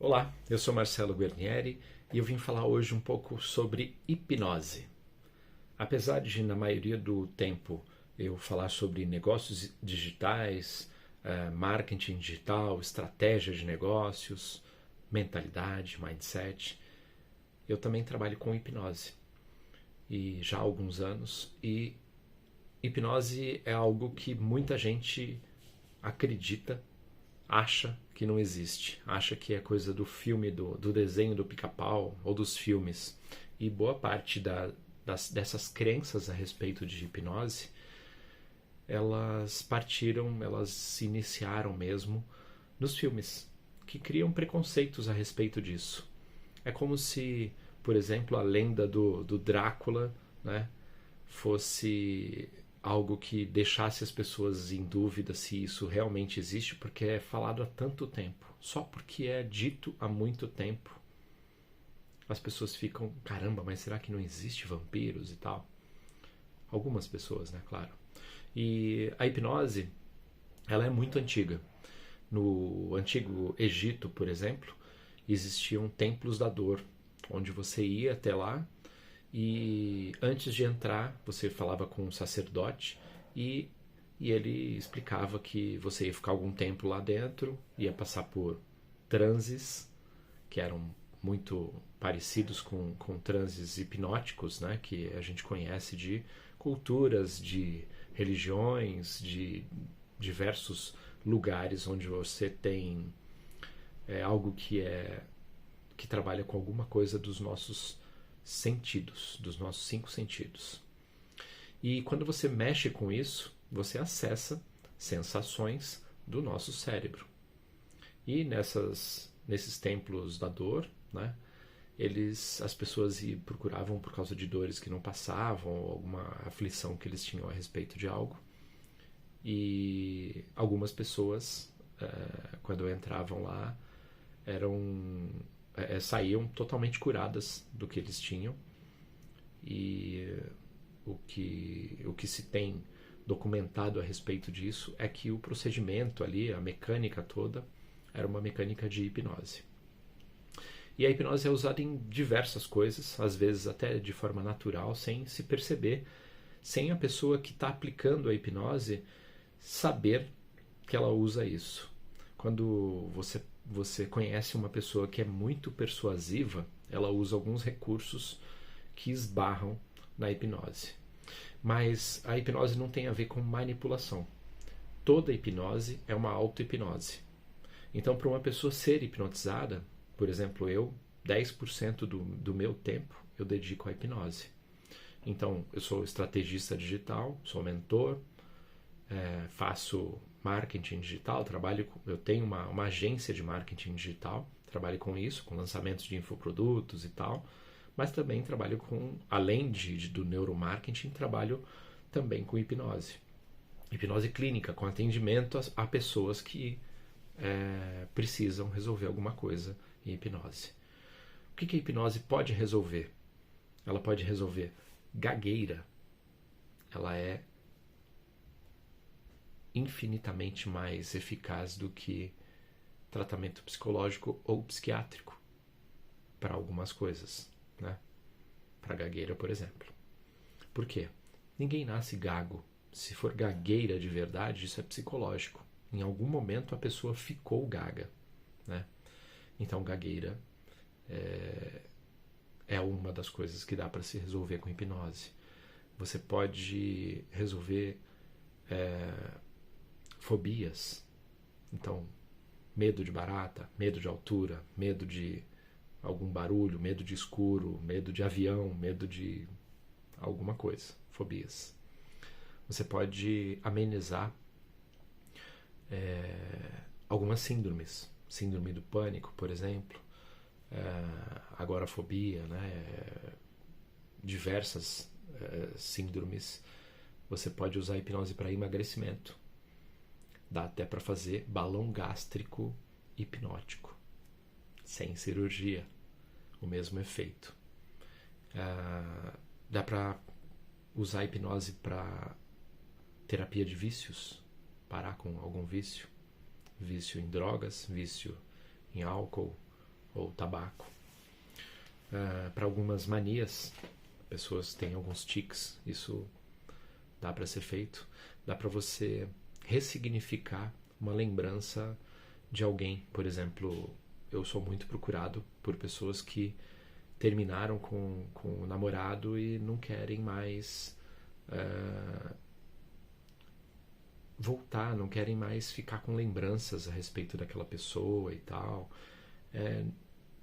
Olá, eu sou Marcelo Guarnieri e eu vim falar hoje um pouco sobre hipnose. Apesar de, na maioria do tempo, eu falar sobre negócios digitais, marketing digital, estratégia de negócios, mentalidade, mindset, eu também trabalho com hipnose e já há alguns anos. E hipnose é algo que muita gente acredita, acha que não existe, acha que é coisa do filme, do desenho do Pica-Pau ou dos filmes. E boa parte dessas crenças a respeito de hipnose, elas se iniciaram mesmo nos filmes, que criam preconceitos a respeito disso. É como se, por exemplo, a lenda do Drácula, né, fosse algo que deixasse as pessoas em dúvida se isso realmente existe, porque é falado há tanto tempo. Só porque é dito há muito tempo, as pessoas ficam, caramba, mas será que não existe vampiros e tal? Algumas pessoas, né, claro. E a hipnose, ela é muito antiga. No antigo Egito, por exemplo, existiam templos da dor, onde você ia até lá e antes de entrar você falava com um sacerdote e ele explicava que você ia ficar algum tempo lá dentro, ia passar por transes que eram muito parecidos com transes hipnóticos, né, que a gente conhece de culturas, de religiões, de diversos lugares onde você tem algo que trabalha com alguma coisa dos nossos sentidos, dos nossos 5 sentidos. E quando você mexe com isso, você acessa sensações do nosso cérebro. E nesses templos da dor, né, as pessoas procuravam por causa de dores que não passavam, ou alguma aflição que eles tinham a respeito de algo. E algumas pessoas, quando entravam lá, saíam totalmente curadas do que eles tinham. E o que se tem documentado a respeito disso é que o procedimento ali, a mecânica toda, era uma mecânica de hipnose. E a hipnose é usada em diversas coisas, às vezes até de forma natural, sem se perceber, sem a pessoa que está aplicando a hipnose saber que ela usa isso. Quando você conhece uma pessoa que é muito persuasiva, ela usa alguns recursos que esbarram na hipnose. Mas a hipnose não tem a ver com manipulação. Toda hipnose é uma auto-hipnose. Então, para uma pessoa ser hipnotizada, por exemplo, 10% do meu tempo eu dedico à hipnose. Então, eu sou estrategista digital, sou mentor, faço marketing digital, eu tenho uma agência de marketing digital, trabalho com isso, com lançamentos de infoprodutos e tal, mas também trabalho além do neuromarketing, trabalho também com hipnose. Hipnose clínica, com atendimento a pessoas que precisam resolver alguma coisa em hipnose. O que a hipnose pode resolver? Ela pode resolver gagueira. Ela é infinitamente mais eficaz do que tratamento psicológico ou psiquiátrico para algumas coisas, né? Para gagueira, por exemplo. Por quê? Ninguém nasce gago. Se for gagueira de verdade, isso é psicológico. Em algum momento a pessoa ficou gaga, né? Então gagueira é uma das coisas que dá para se resolver com hipnose. Você pode resolver fobias. Então, medo de barata, medo de altura, medo de algum barulho, medo de escuro, medo de avião, medo de alguma coisa, fobias. Você pode amenizar algumas síndromes, síndrome do pânico, por exemplo, agorafobia, né? Diversas síndromes. Você pode usar a hipnose para emagrecimento. Dá até para fazer balão gástrico hipnótico, sem cirurgia, o mesmo efeito. Dá para usar a hipnose para terapia de vícios, parar com algum vício em drogas, vício em álcool, ou tabaco. Para algumas manias, pessoas têm alguns tics, isso dá para ser feito. Dá para você ressignificar uma lembrança de alguém. Por exemplo, eu sou muito procurado por pessoas que terminaram com o namorado e não querem mais voltar, não querem mais ficar com lembranças a respeito daquela pessoa e tal.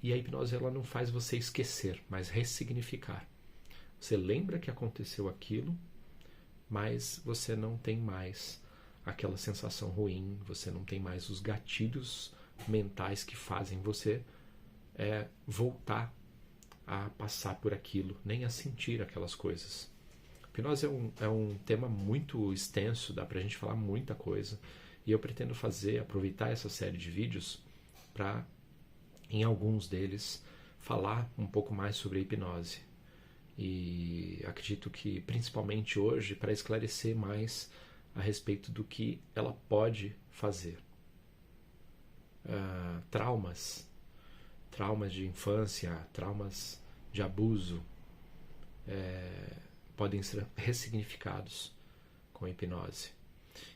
E a hipnose, ela não faz você esquecer, mas ressignificar. Você lembra que aconteceu aquilo, mas você não tem mais aquela sensação ruim, você não tem mais os gatilhos mentais que fazem você voltar a passar por aquilo, nem a sentir aquelas coisas. A hipnose é um tema muito extenso, dá pra gente falar muita coisa, e eu pretendo aproveitar essa série de vídeos para, em alguns deles, falar um pouco mais sobre a hipnose. E acredito que, principalmente hoje, para esclarecer mais a respeito do que ela pode fazer. Traumas de infância, traumas de abuso, podem ser ressignificados com a hipnose.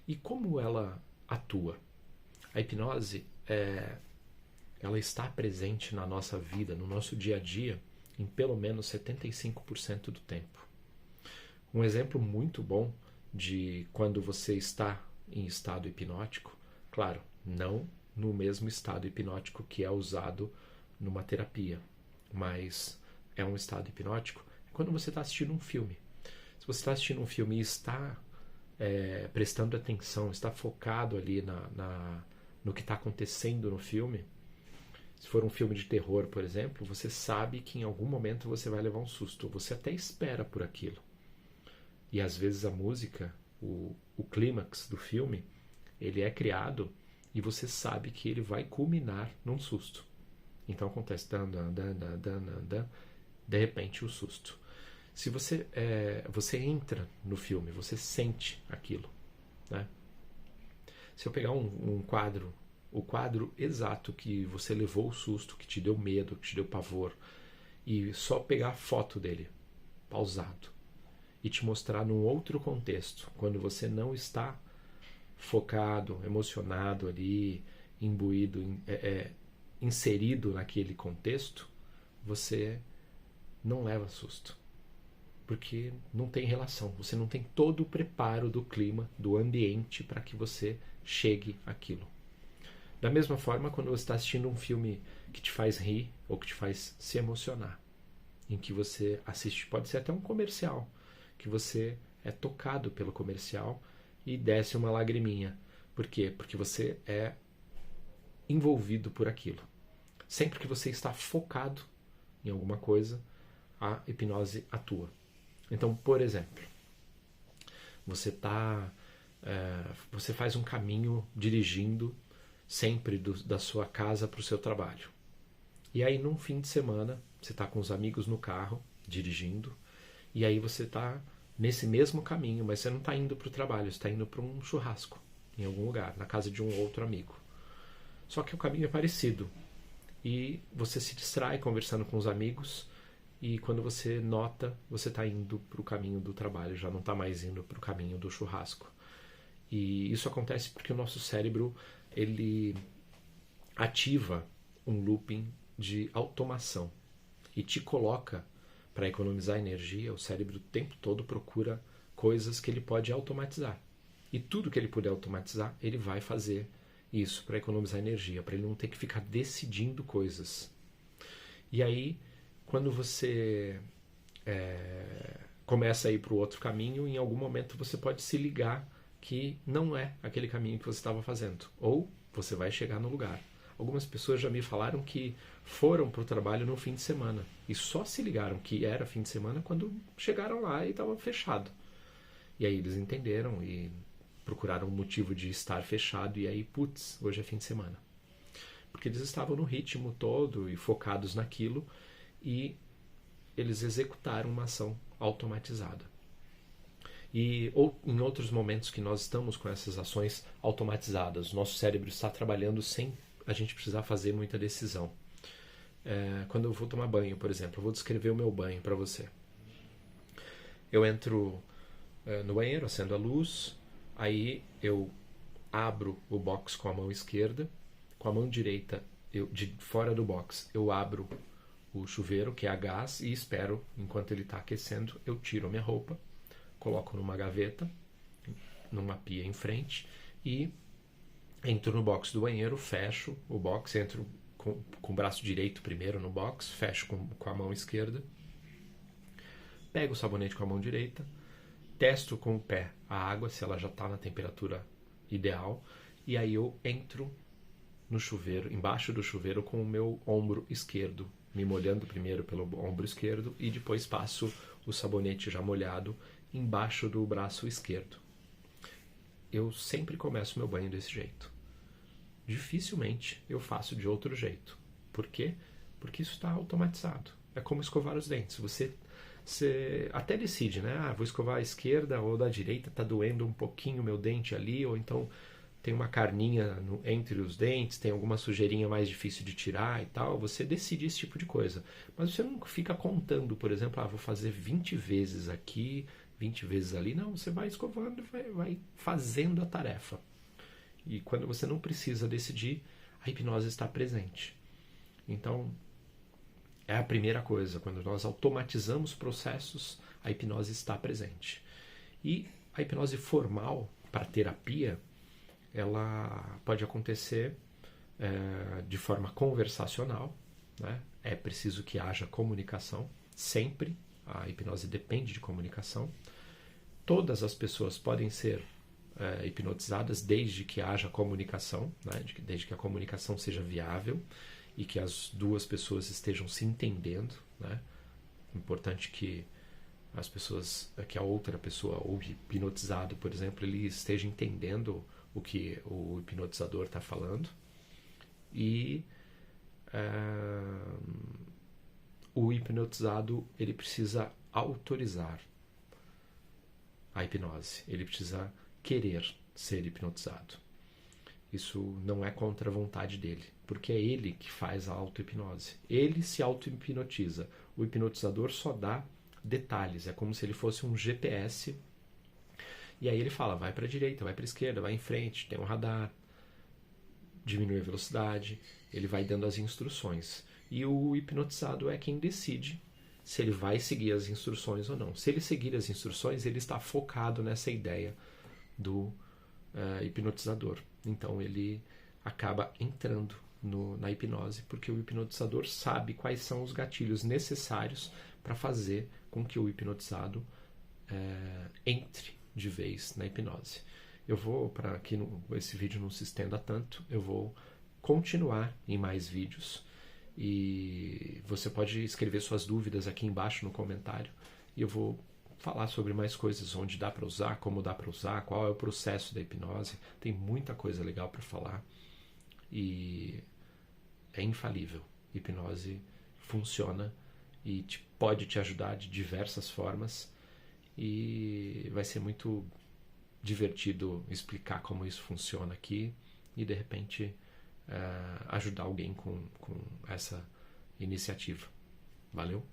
E como ela atua? A hipnose, ela está presente na nossa vida, no nosso dia a dia, em pelo menos 75% do tempo. Um exemplo muito bom de quando você está em estado hipnótico, claro, não no mesmo estado hipnótico que é usado numa terapia, mas é um estado hipnótico quando você está assistindo um filme. Se você está assistindo um filme e está prestando atenção, está focado ali no que está acontecendo no filme, se for um filme de terror, por exemplo, você sabe que em algum momento você vai levar um susto. Você até espera por aquilo. E às vezes a música, o clímax do filme, ele é criado e você sabe que ele vai culminar num susto. Então acontece, de repente o susto. Se você entra no filme, você sente aquilo, né? Se eu pegar um quadro, o quadro exato que você levou o susto, que te deu medo, que te deu pavor, e só pegar a foto dele, pausado, e te mostrar num outro contexto, quando você não está focado, emocionado ali, imbuído, inserido naquele contexto, você não leva susto. Porque não tem relação, você não tem todo o preparo do clima, do ambiente para que você chegue àquilo. Da mesma forma, quando você está assistindo um filme que te faz rir ou que te faz se emocionar, em que você assiste, pode ser até um comercial, que você é tocado pelo comercial e desce uma lagriminha. Por quê? Porque você é envolvido por aquilo. Sempre que você está focado em alguma coisa, a hipnose atua. Então, por exemplo, você faz um caminho dirigindo sempre da sua casa para o seu trabalho. E aí, num fim de semana, você está com os amigos no carro, dirigindo, e aí você está nesse mesmo caminho, mas você não está indo para o trabalho, você está indo para um churrasco, em algum lugar, na casa de um outro amigo. Só que o caminho é parecido. E você se distrai conversando com os amigos, e quando você nota, você está indo para o caminho do trabalho, já não está mais indo para o caminho do churrasco. E isso acontece porque o nosso cérebro, ele ativa um looping de automação e te coloca, para economizar energia, o cérebro o tempo todo procura coisas que ele pode automatizar. E tudo que ele puder automatizar, ele vai fazer isso para economizar energia, para ele não ter que ficar decidindo coisas. E aí, quando você começa a ir para o outro caminho, em algum momento você pode se ligar que não é aquele caminho que você estava fazendo. Ou você vai chegar no lugar. Algumas pessoas já me falaram que foram para o trabalho no fim de semana e só se ligaram que era fim de semana quando chegaram lá e estava fechado. E aí eles entenderam e procuraram um motivo de estar fechado e aí, putz, hoje é fim de semana. Porque eles estavam no ritmo todo e focados naquilo e eles executaram uma ação automatizada. E ou em outros momentos que nós estamos com essas ações automatizadas, nosso cérebro está trabalhando sem a gente precisar fazer muita decisão. quando eu vou tomar banho, por exemplo. Eu vou descrever o meu banho para você. Eu entro no banheiro, acendo a luz, aí eu abro o box com a mão esquerda, com a mão direita, de fora do box, eu abro o chuveiro, que é a gás, e espero, enquanto ele está aquecendo, eu tiro a minha roupa, coloco numa gaveta, numa pia em frente, e entro no box do banheiro, fecho o box, entro com o braço direito primeiro no box, fecho com a mão esquerda, pego o sabonete com a mão direita, testo com o pé a água, se ela já está na temperatura ideal, e aí eu entro no chuveiro, embaixo do chuveiro, com o meu ombro esquerdo, me molhando primeiro pelo ombro esquerdo e depois passo o sabonete já molhado embaixo do braço esquerdo. Eu sempre começo meu banho desse jeito. Dificilmente eu faço de outro jeito. Por quê? Porque isso está automatizado. É como escovar os dentes. Você até decide, né? Vou escovar a esquerda ou da direita, tá doendo um pouquinho o meu dente ali, ou então tem uma carninha entre os dentes, tem alguma sujeirinha mais difícil de tirar e tal. Você decide esse tipo de coisa. Mas você não fica contando, por exemplo, vou fazer 20 vezes aqui, 20 vezes ali. Não, você vai escovando e vai fazendo a tarefa. E quando você não precisa decidir, a hipnose está presente. Então, é a primeira coisa. Quando nós automatizamos processos, a hipnose está presente. E a hipnose formal, para terapia, ela pode acontecer de forma conversacional, né? É preciso que haja comunicação, sempre. A hipnose depende de comunicação. Todas as pessoas podem ser hipnotizadas desde que haja comunicação, né? Desde que a comunicação seja viável e que as duas pessoas estejam se entendendo, né? Importante que as pessoas, que a outra pessoa, ou hipnotizado, por exemplo, ele esteja entendendo o que o hipnotizador está falando. E o hipnotizado, ele precisa autorizar a hipnose, ele precisa querer ser hipnotizado. Isso não é contra a vontade dele, porque é ele que faz a auto-hipnose. Ele se auto-hipnotiza. O hipnotizador só dá detalhes, é como se ele fosse um GPS. E aí ele fala, vai para a direita, vai para a esquerda, vai em frente, tem um radar, diminui a velocidade, ele vai dando as instruções. E o hipnotizado é quem decide se ele vai seguir as instruções ou não. Se ele seguir as instruções, ele está focado nessa ideia do hipnotizador. Então ele acaba entrando na hipnose, porque o hipnotizador sabe quais são os gatilhos necessários para fazer com que o hipnotizado entre de vez na hipnose. Eu vou, para que esse vídeo não se estenda tanto, eu vou continuar em mais vídeos e você pode escrever suas dúvidas aqui embaixo no comentário e eu vou falar sobre mais coisas, onde dá para usar, como dá para usar, qual é o processo da hipnose. Tem muita coisa legal para falar e é infalível. Hipnose funciona e pode te ajudar de diversas formas e vai ser muito divertido explicar como isso funciona aqui e de repente ajudar alguém com essa iniciativa. Valeu?